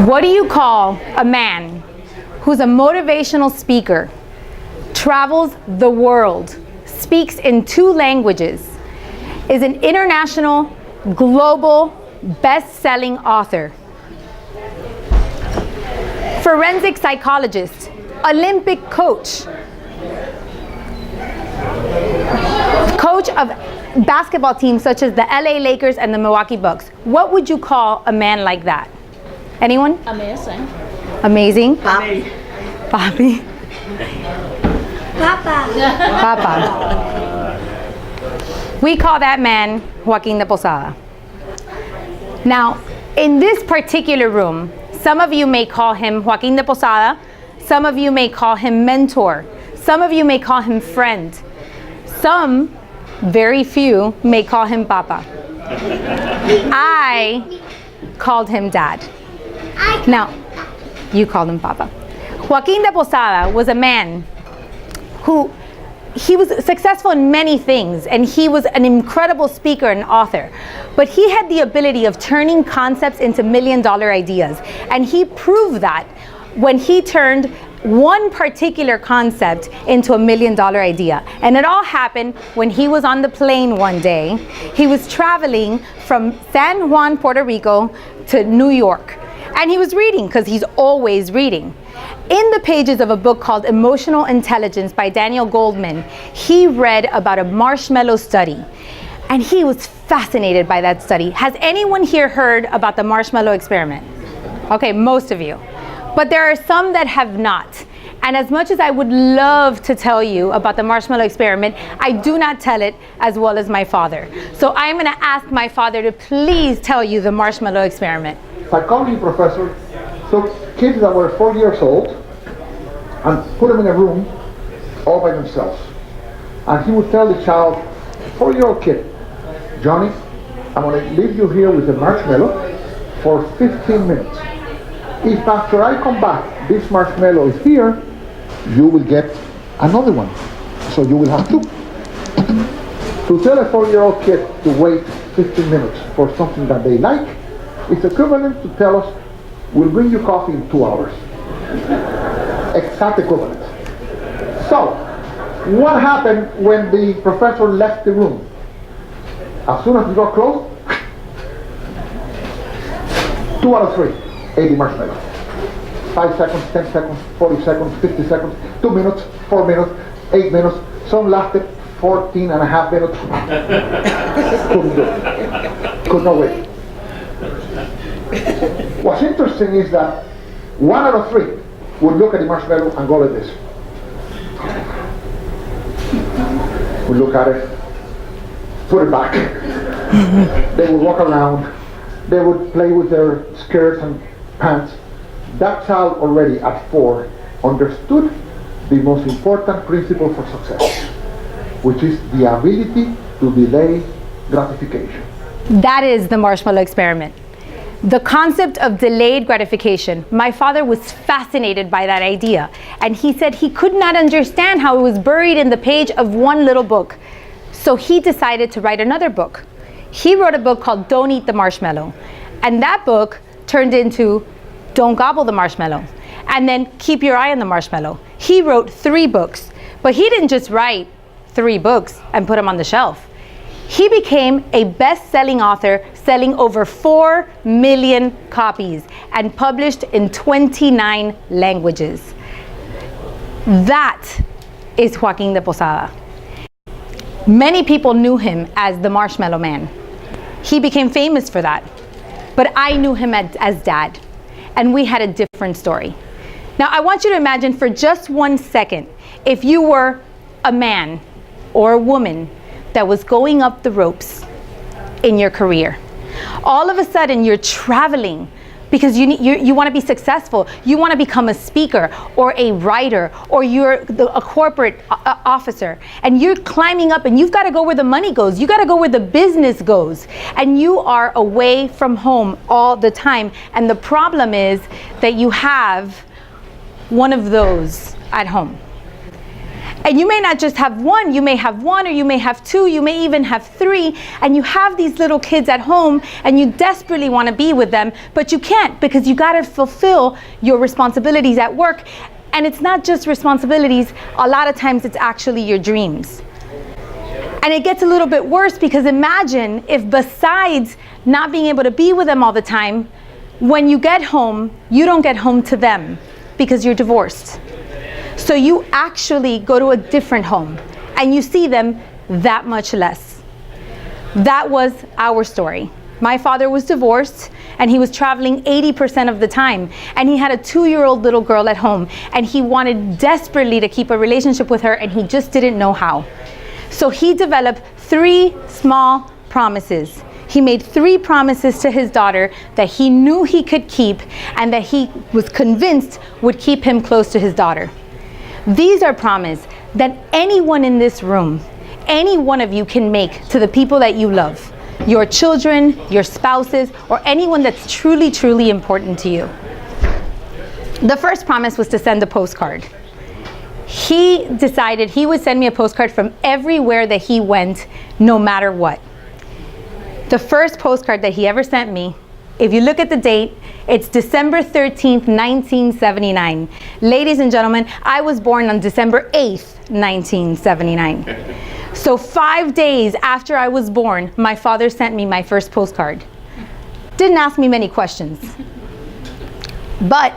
What do you call a man who's a motivational speaker, travels the world, speaks in 2 languages, is an international, global, best-selling author, forensic psychologist, Olympic coach, coach of basketball teams such as the LA Lakers and the Milwaukee Bucks? What would you call a man like that? Anyone? Amazing. Amazing. Papi. Papi. Papa. Papa. We call that man Joaquin de Posada. Now, in this particular room, some of you may call him Joaquin de Posada, some of you may call him mentor, some of you may call him friend, some, very few, may call him Papa. I called him Dad. Now, you called him Papa. Joaquin de Posada was a man who, he was successful in many things, and he was an incredible speaker and author, but he had the ability of turning concepts into million-dollar ideas, and he proved that when he turned one particular concept into a million-dollar idea. And it all happened when he was on the plane one day. He was traveling from San Juan, Puerto Rico to New York, and he was reading, because he's always reading. In the pages of a book called Emotional Intelligence by Daniel Goleman, he read about a marshmallow study, and he was fascinated by that study. Has anyone here heard about the marshmallow experiment? Okay, most of you. But there are some that have not. And as much as I would love to tell you about the marshmallow experiment, I do not tell it as well as my father. So I'm going to ask my father to please tell you the marshmallow experiment. Psychology professor took kids that were 4 years old and put them in a room all by themselves. And he would tell the child, 4-year-old kid, Johnny, I'm going to leave you here with a marshmallow for 15 minutes. If after I come back, this marshmallow is here, you will get another one. So you will have 2. To tell a 4-year-old kid to wait 15 minutes for something that they like, it's equivalent to tell us, we'll bring you coffee in 2 hours. Exact equivalent. So, what happened when the professor left the room? As soon as we got close, 2 out of 3 ate the marshmallow. 5 seconds, 10 seconds, 40 seconds, 50 seconds, 2 minutes, 4 minutes, 8 minutes. Some lasted 14 and a half minutes. Couldn't do it. Could not wait. What's interesting is that 1 out of 3 would look at the marshmallow and go like this. Would look at it, put it back. They would walk around. They would play with their skirts and pants. That child already at 4 understood the most important principle for success, which is the ability to delay gratification. That is the marshmallow experiment. The concept of delayed gratification. My father was fascinated by that idea, and he said he could not understand how it was buried in the page of one little book. So he decided to write another book. He wrote a book called Don't Eat the Marshmallow, and that book turned into Don't Gobble the Marshmallow, and then Keep Your Eye on the Marshmallow. He wrote 3 books, but he didn't just write 3 books and put them on the shelf. He became a best-selling author, selling over 4 million copies and published in 29 languages. That is Joaquin de Posada. Many people knew him as the Marshmallow Man. He became famous for that. But I knew him as Dad, and we had a different story. Now, I want you to imagine for just 1 second, if you were a man or a woman that was going up the ropes in your career. All of a sudden, you're traveling because you want to be successful. You want to become a speaker or a writer, or you're a corporate officer, and you're climbing up, and you've got to go where the money goes. You got to go where the business goes, and you are away from home all the time. And the problem is that you have one of those at home. And you may not just have one, you may have one, or you may have two, you may even have three, and you have these little kids at home and you desperately want to be with them, but you can't because you got to fulfill your responsibilities at work. And it's not just responsibilities, a lot of times it's actually your dreams. And it gets a little bit worse because imagine if besides not being able to be with them all the time, when you get home, you don't get home to them because you're divorced. So you actually go to a different home and you see them that much less. That was our story. My father was divorced and he was traveling 80% of the time, and he had a 2-year-old little girl at home, and he wanted desperately to keep a relationship with her and he just didn't know how. So he developed 3 small promises. He made 3 promises to his daughter that he knew he could keep and that he was convinced would keep him close to his daughter. These are promises that anyone in this room, any one of you can make to the people that you love, your children, your spouses, or anyone that's truly, truly important to you. The first promise was to send a postcard. He decided he would send me a postcard from everywhere that he went, no matter what. The first postcard that he ever sent me, if you look at the date, it's December 13th, 1979. Ladies and gentlemen, I was born on December 8th, 1979. So 5 days after I was born, my father sent me my first postcard. Didn't ask me many questions, but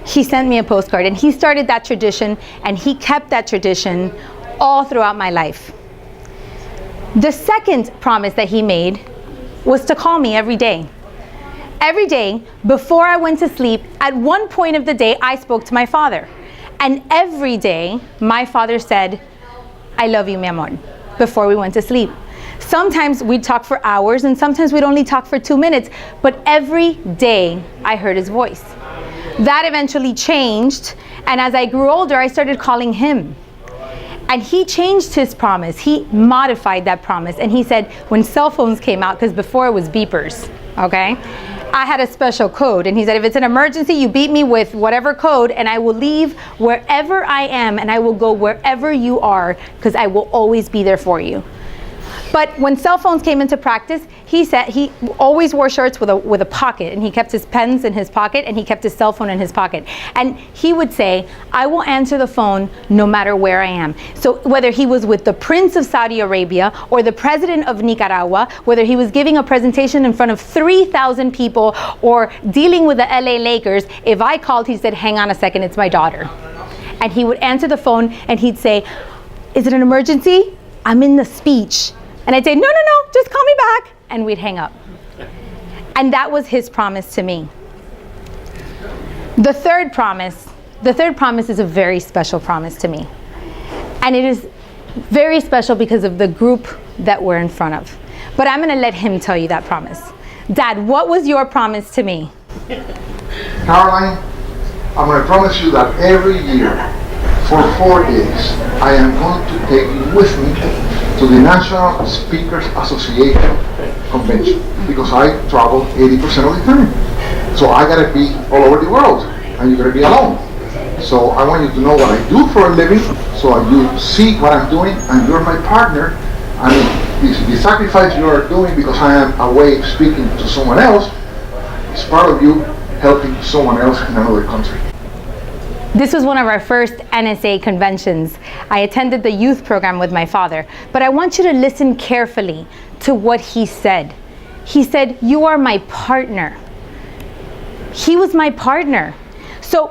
he sent me a postcard, and he started that tradition, and he kept that tradition all throughout my life. The second promise that he made was to call me every day. Every day, before I went to sleep, at one point of the day, I spoke to my father. And every day, my father said, "I love you, mi amor," before we went to sleep. Sometimes we'd talk for hours, and sometimes we'd only talk for 2 minutes, but every day I heard his voice. That eventually changed, and as I grew older, I started calling him. And he changed his promise. He modified that promise, and he said when cell phones came out, because before it was beepers, okay? I had a special code, and he said if it's an emergency, you beat me with whatever code, and I will leave wherever I am, and I will go wherever you are, because I will always be there for you. But when cell phones came into practice, he said he always wore shirts with a pocket, and he kept his pens in his pocket, and he kept his cell phone in his pocket. And he would say, "I will answer the phone no matter where I am." So whether he was with the Prince of Saudi Arabia or the President of Nicaragua, whether he was giving a presentation in front of 3,000 people or dealing with the LA Lakers, if I called, he said, "Hang on a second, it's my daughter." And he would answer the phone and he'd say, "Is it an emergency? I'm in the speech." And I'd say, "No, just call me back." And we'd hang up. And that was his promise to me. The third promise is a very special promise to me. And it is very special because of the group that we're in front of. But I'm gonna let him tell you that promise. Dad, what was your promise to me? Caroline, I'm going to promise you that every year for 4 days, I am going to take you with me to the National Speakers Association convention, because I travel 80% of the time. So I gotta be all over the world, and you're gonna be alone. So I want you to know what I do for a living, so you see what I'm doing, and you're my partner. And the sacrifice you are doing because I am away speaking to someone else is part of you helping someone else in another country. This was one of our first NSA conventions. I attended the youth program with my father, but I want you to listen carefully to what he said. He said, "You are my partner." He was my partner. So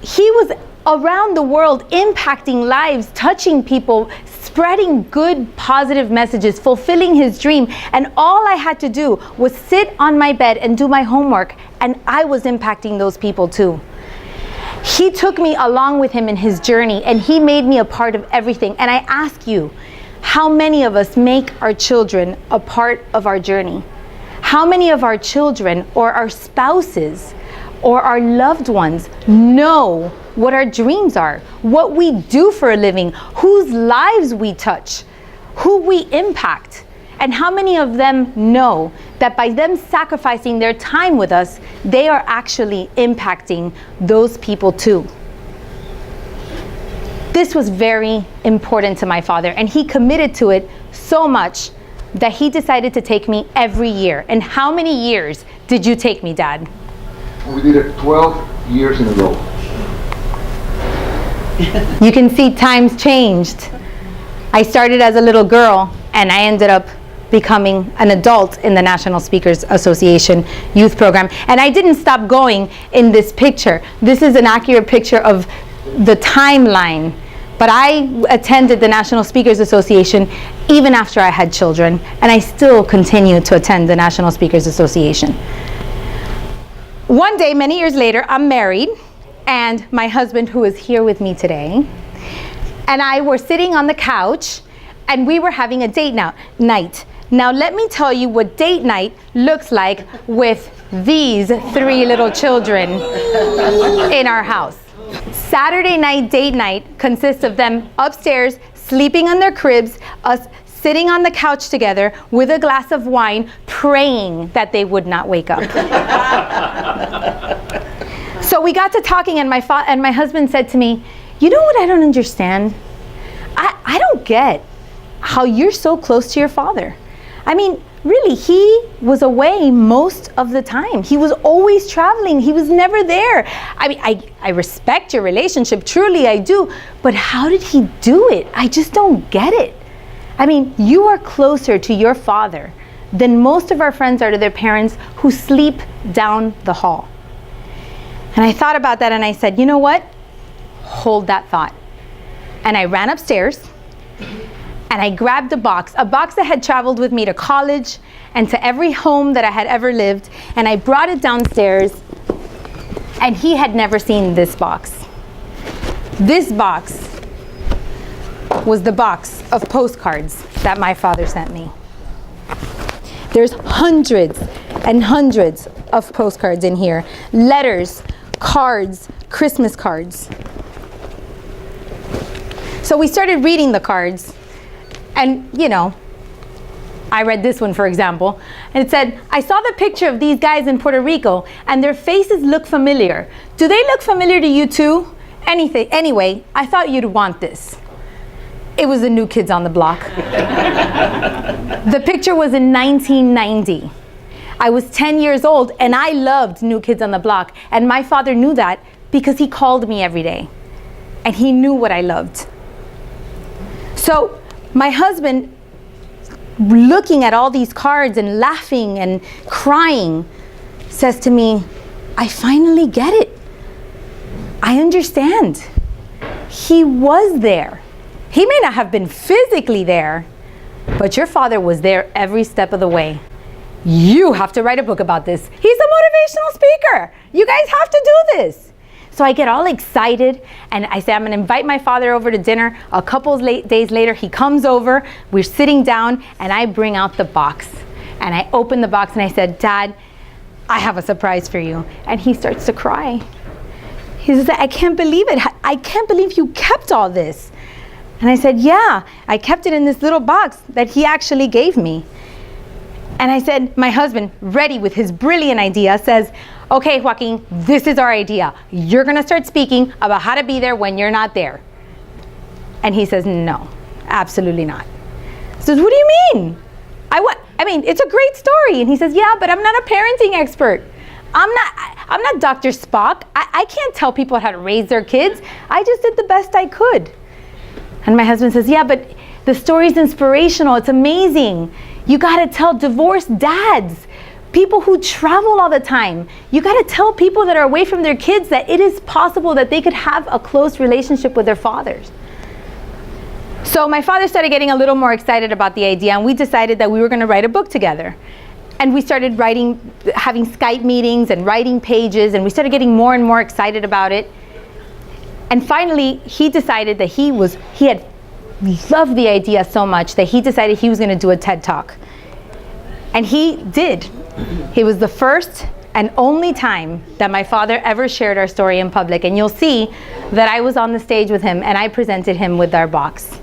he was around the world impacting lives, touching people, spreading good, positive messages, fulfilling his dream. And all I had to do was sit on my bed and do my homework, and I was impacting those people too. He took me along with him in his journey, and he made me a part of everything. And I ask you, how many of us make our children a part of our journey? How many of our children or our spouses or our loved ones know what our dreams are, what we do for a living, whose lives we touch, who we impact? And how many of them know that by them sacrificing their time with us, they are actually impacting those people too? This was very important to my father, and he committed to it so much that he decided to take me every year. And how many years did you take me, Dad? We did it 12 years in a row. You can see times changed. I started as a little girl, and I ended up becoming an adult in the National Speakers Association youth program. And I didn't stop going in this picture. This is an accurate picture of the timeline. But I attended the National Speakers Association even after I had children, and I still continue to attend the National Speakers Association. One day, many years later, I'm married, and my husband, who is here with me today, and I were sitting on the couch, and we were having a date night. Now let me tell you what date night looks like with these 3 little children in our house. Saturday night date night consists of them upstairs sleeping on their cribs, us sitting on the couch together with a glass of wine, praying that they would not wake up. So we got to talking, and my husband said to me, "You know what I don't understand? I don't get how you're so close to your father. I mean, really, he was away most of the time. He was always traveling. He was never there. I mean, I respect your relationship, truly I do, but how did he do it? I just don't get it. I mean, you are closer to your father than most of our friends are to their parents who sleep down the hall." And I thought about that, and I said, you know what? Hold that thought. And I ran upstairs, and I grabbed a box that had traveled with me to college and to every home that I had ever lived, and I brought it downstairs, and he had never seen this box. This box was the box of postcards that my father sent me. There's hundreds and hundreds of postcards in here. Letters, cards, Christmas cards. So we started reading the cards, and you know, I read this one, for example, and it said, "I saw the picture of these guys in Puerto Rico, and their faces look familiar. Do they look familiar to you too? Anyway, I thought you'd want this." It was the New Kids on the Block. The picture was in 1990. I was 10 years old, and I loved New Kids on the Block, and my father knew that because he called me every day, and he knew what I loved. So my husband, looking at all these cards and laughing and crying, says to me, "I finally get it. I understand. He was there. He may not have been physically there, but your father was there every step of the way. You have to write a book about this. He's a motivational speaker. You guys have to do this." So I get all excited, and I say, I'm going to invite my father over to dinner. A couple days later, he comes over. We're sitting down, and I bring out the box. And I open the box, and I said, "Dad, I have a surprise for you." And he starts to cry. He says, "I can't believe it. I can't believe you kept all this." And I said, "Yeah, I kept it in this little box that he actually gave me." And I said, my husband, ready with his brilliant idea, says, "Okay, Joaquin, this is our idea. You're going to start speaking about how to be there when you're not there." And he says, "No, absolutely not." I says, "What do you mean? I mean, it's a great story." And he says, "Yeah, but I'm not a parenting expert. I'm not Dr. Spock. I can't tell people how to raise their kids. I just did the best I could." And my husband says, "Yeah, but the story's inspirational. It's amazing. You got to tell divorced dads, people who travel all the time. You got to tell people that are away from their kids that it is possible that they could have a close relationship with their fathers." So my father started getting a little more excited about the idea, and we decided that we were going to write a book together. And we started having Skype meetings and writing pages, and we started getting more and more excited about it. And finally, he decided that he had loved the idea so much that he decided he was going to do a TED Talk. And he did. It was the first and only time that my father ever shared our story in public. And you'll see that I was on the stage with him, and I presented him with our box.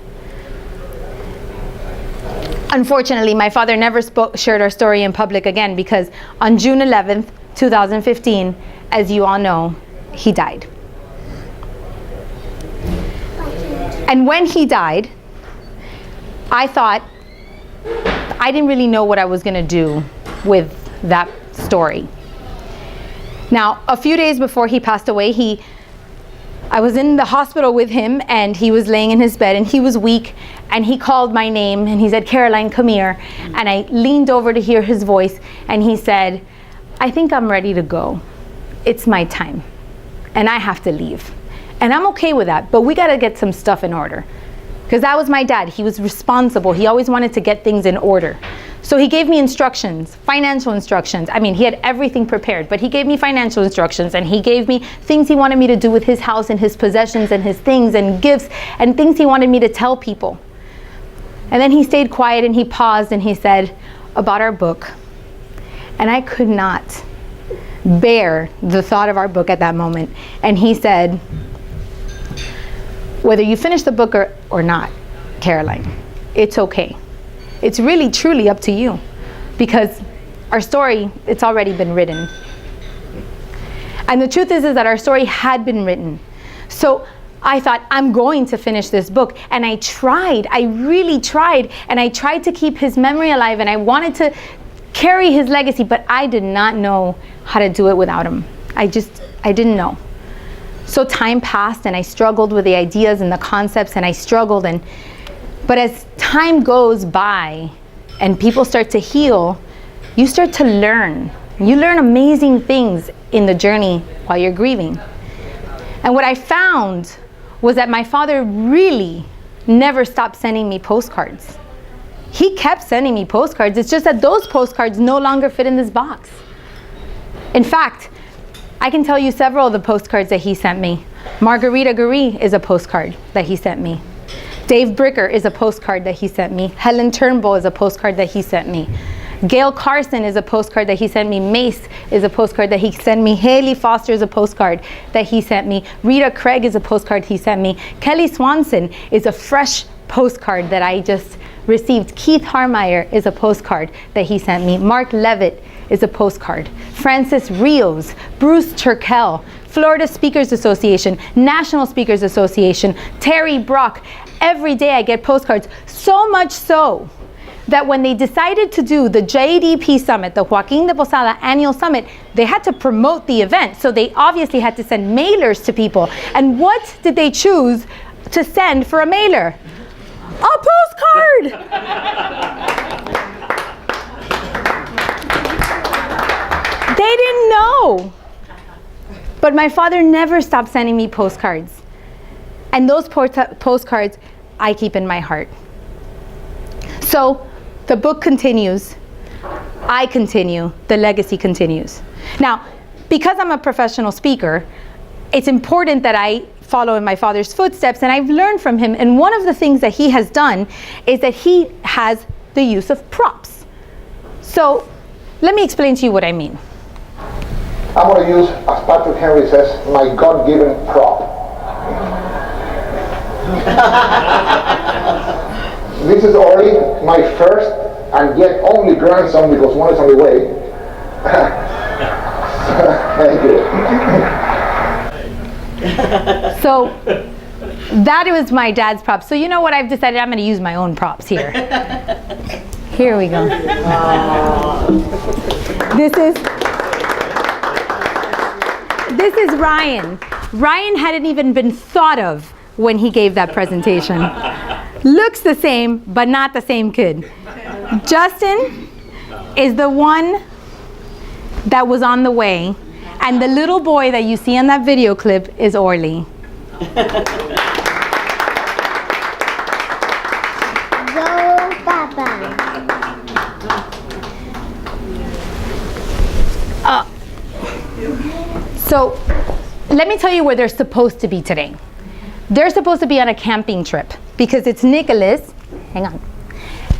Unfortunately, my father never shared our story in public again, because on June 11th, 2015, as you all know, he died. And when he died, I thought, I didn't really know what I was going to do with that story. Now, a few days before he passed away, I was in the hospital with him, and he was laying in his bed, and he was weak, and he called my name, and he said, "Caroline, come here." And I leaned over to hear his voice, and he said, "I think I'm ready to go. It's my time, and I have to leave." And I'm okay with that, but we got to get some stuff in order. Because that was my dad. He was responsible. He always wanted to get things in order. So he gave me instructions, financial instructions. I mean, he had everything prepared, but he gave me financial instructions, and he gave me things he wanted me to do with his house and his possessions and his things and gifts and things he wanted me to tell people. And then he stayed quiet, and he paused, and he said, "About our book." And I could not bear the thought of our book at that moment. And he said, "Whether you finish the book or not, Caroline, it's okay. It's really, truly up to you, because our story, it's already been written." And the truth is that our story had been written. So I thought, I'm going to finish this book. And I really tried. And I tried to keep his memory alive, and I wanted to carry his legacy, but I did not know how to do it without him. I didn't know. So time passed, and I struggled with the ideas and the concepts, and I struggled. But as time goes by and people start to heal, you start to learn. You learn amazing things in the journey while you're grieving. And what I found was that my father really never stopped sending me postcards. He kept sending me postcards. It's just that those postcards no longer fit in this box. In fact, I can tell you several of the postcards that he sent me. Margarita Guri is a postcard that he sent me. Dave Bricker is a postcard that he sent me. Helen Turnbull is a postcard that he sent me. Gail Carson is a postcard that he sent me. Mace is a postcard that he sent me. Haley Foster is a postcard that he sent me. Rita Craig is a postcard he sent me. Kelly Swanson is a fresh postcard that I just received. Keith Harmeyer is a postcard that he sent me. Mark Levitt is a postcard. Francis Rios, Bruce Turkel, Florida Speakers Association, National Speakers Association, Terry Brock. Every day I get postcards, so much so that when they decided to do the JDP Summit, the Joaquin de Posada Annual Summit, they had to promote the event. So they obviously had to send mailers to people. And what did they choose to send for a mailer? A postcard! They didn't know. But my father never stopped sending me postcards. And those postcards I keep in my heart. So the book continues. I continue. The legacy continues. Now, because I'm a professional speaker, it's important that I follow in my father's footsteps, and I've learned from him. And one of the things that he has done is that he has the use of props. So let me explain to you what I mean. I'm going to use, as Patrick Henry says, my God-given prop. This is already my first and yet only grandson, because one is on the way. Thank you. So that was my dad's props. So you know what, I've decided I'm going to use my own props here. Here we go. This is Ryan. Ryan hadn't even been thought of when he gave that presentation. Looks the same, but not the same kid. Justin is the one that was on the way, and the little boy that you see in that video clip is Orly. Go, Papa. So let me tell you where they're supposed to be today. They're supposed to be on a camping trip because it's Nicholas,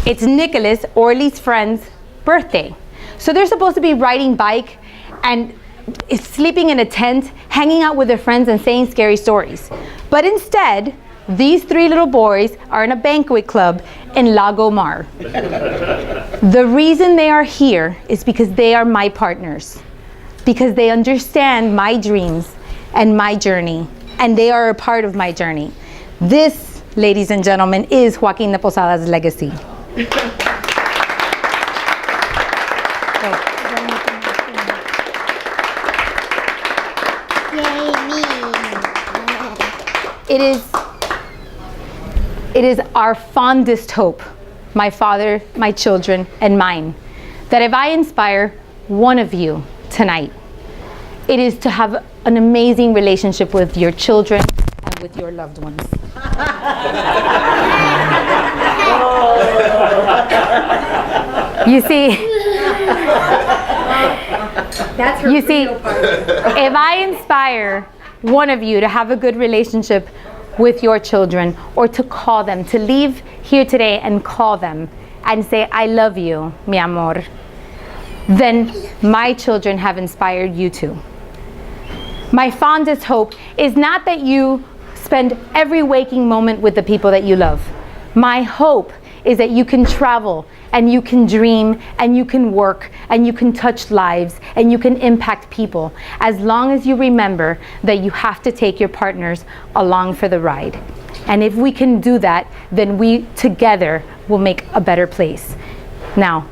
it's Nicholas, Orly's friend's birthday. So they're supposed to be riding bike and sleeping in a tent, hanging out with their friends and saying scary stories. But instead, these three little boys are in a banquet club in Lago Mar. The reason they are here is because they are my partners, because they understand my dreams and my journey, and they are a part of my journey. This ladies and gentlemen, is Joaquin de Posada's legacy. Yay, me. It is our fondest hope, my father, my children, and mine, that if I inspire one of you tonight, it is to have an amazing relationship with your children and with your loved ones. You see, if I inspire one of you to have a good relationship with your children, or to call them, to leave here today and call them and say, I love you, mi amor, then my children have inspired you too. My fondest hope is not that you spend every waking moment with the people that you love. My hope is that you can travel and you can dream and you can work and you can touch lives and you can impact people, as long as you remember that you have to take your partners along for the ride. And if we can do that, then we together will make a better place. Now,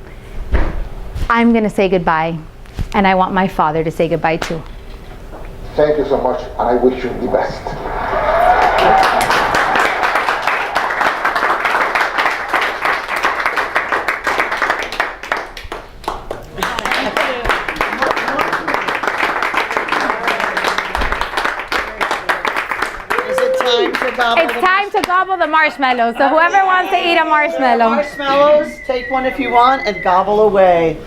I'm gonna say goodbye, and I want my father to say goodbye too. Thank you so much, and I wish you the best. It's time to gobble the marshmallows. So whoever wants to eat a marshmallow. Marshmallows, take one if you want and gobble away.